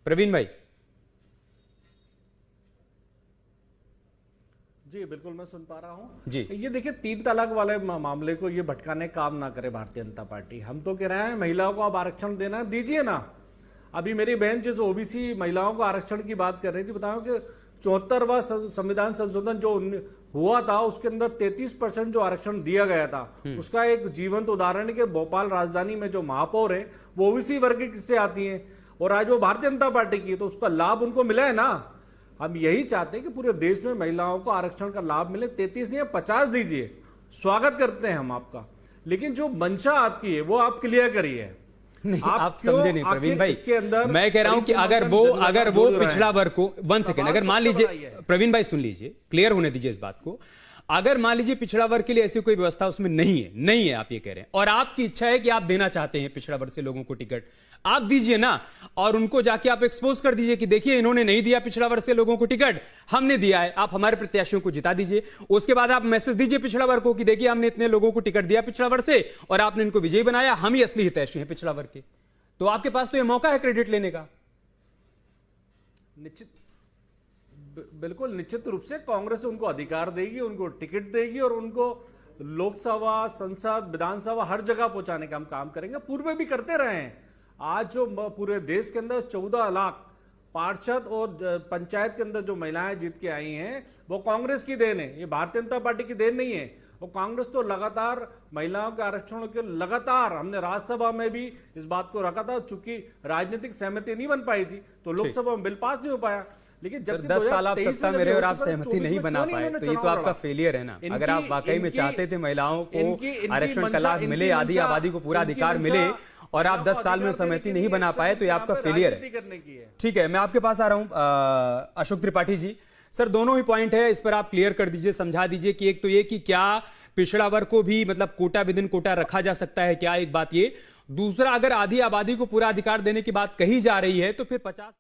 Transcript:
प्रवीण भाई। जी बिल्कुल, मैं सुन पा रहा हूँ जी। ये देखिए, 3 तलाक वाले मामले को ये भटकाने काम ना करे भारतीय जनता पार्टी। हम तो कह रहे हैं महिलाओं को आप आरक्षण देना दीजिए ना। अभी मेरी बहन जिस ओबीसी महिलाओं को आरक्षण की बात कर रही थी, बताओ कि 74वां संविधान संशोधन जो हुआ था उसके अंदर 33% जो आरक्षण दिया गया था, उसका एक जीवंत उदाहरण है कि भोपाल राजधानी में जो महापौर है वो ओबीसी वर्ग से आती है और आज वो भारतीय जनता पार्टी की है, तो उसका लाभ उनको मिला है ना। हम यही चाहते हैं कि पूरे देश में महिलाओं को आरक्षण का लाभ मिले। 33 या 50 दीजिए, स्वागत करते हैं हम आपका, लेकिन जो मंशा आपकी है वो आप क्लियर करिए। नहीं, आप समझे नहीं प्रवीण भाई। इसके अंदर मैं कह रहा हूं कि अगर वो पिछड़ा वर्ग को 1 सेकेंड, अगर मान लीजिए, प्रवीण भाई सुन लीजिए, क्लियर होने दीजिए इस बात को। अगर मान लीजिए पिछड़ा वर्ग के लिए ऐसी कोई व्यवस्था उसमें नहीं है आप ये कह रहे हैं, और आपकी इच्छा है कि आप देना चाहते हैं पिछड़ा वर्ग से लोगों को टिकट, आप दीजिए ना, और उनको जाके आप एक्सपोज कर दीजिए कि देखिए इन्होंने नहीं दिया पिछड़ा वर्ग से लोगों को टिकट, हमने दिया है, आप हमारे प्रत्याशियों को जिता दीजिए। उसके बाद आप मैसेज दीजिए पिछड़ा वर्ग को कि देखिए हमने इतने लोगों को टिकट दिया पिछड़ा वर्ग से और आपने इनको विजयी बनाया, हम ही असली हितैषी हैं पिछड़ा वर्ग के। तो आपके पास तो ये मौका है क्रेडिट लेने का। बिल्कुल निश्चित रूप से कांग्रेस उनको अधिकार देगी, उनको टिकट देगी और उनको लोकसभा, संसद, विधानसभा हर जगह पहुंचाने का हम काम करेंगे। पूर्व में भी करते रहे हैं। आज जो पूरे देश के अंदर 14 लाख पार्षद और पंचायत के अंदर जो महिलाएं जीत के आई हैं वो कांग्रेस की देन है, ये भारतीय जनता पार्टी की देन नहीं है। और कांग्रेस तो लगातार महिलाओं के आरक्षण के लगातार, हमने राज्यसभा में भी इस बात को रखा था, चूंकि राजनीतिक सहमति नहीं बन पाई थी तो लोकसभा में बिल पास नहीं हो पाया। लेकिन जब 10 साल आप सत्ता में रहे और आप सहमति नहीं बना पाए, तो ये तो आपका फेलियर है ना। अगर आप वाकई में चाहते थे महिलाओं को आरक्षण का लाभ मिले, आधी आबादी को पूरा अधिकार मिले, और आप 10 साल में सहमति नहीं बना पाए, तो ये आपका फेलियर है। ठीक है, मैं आपके पास आ रहा हूं अशोक त्रिपाठी जी। सर, दोनों ही पॉइंट है, इस पर आप क्लियर कर दीजिए, समझा दीजिए कि एक तो ये कि क्या पिछड़ा वर्ग को भी मतलब कोटा विद इन कोटा रखा जा सकता है क्या, एक बात ये। दूसरा, अगर आधी आबादी को पूरा अधिकार देने की बात कही जा रही है तो फिर 50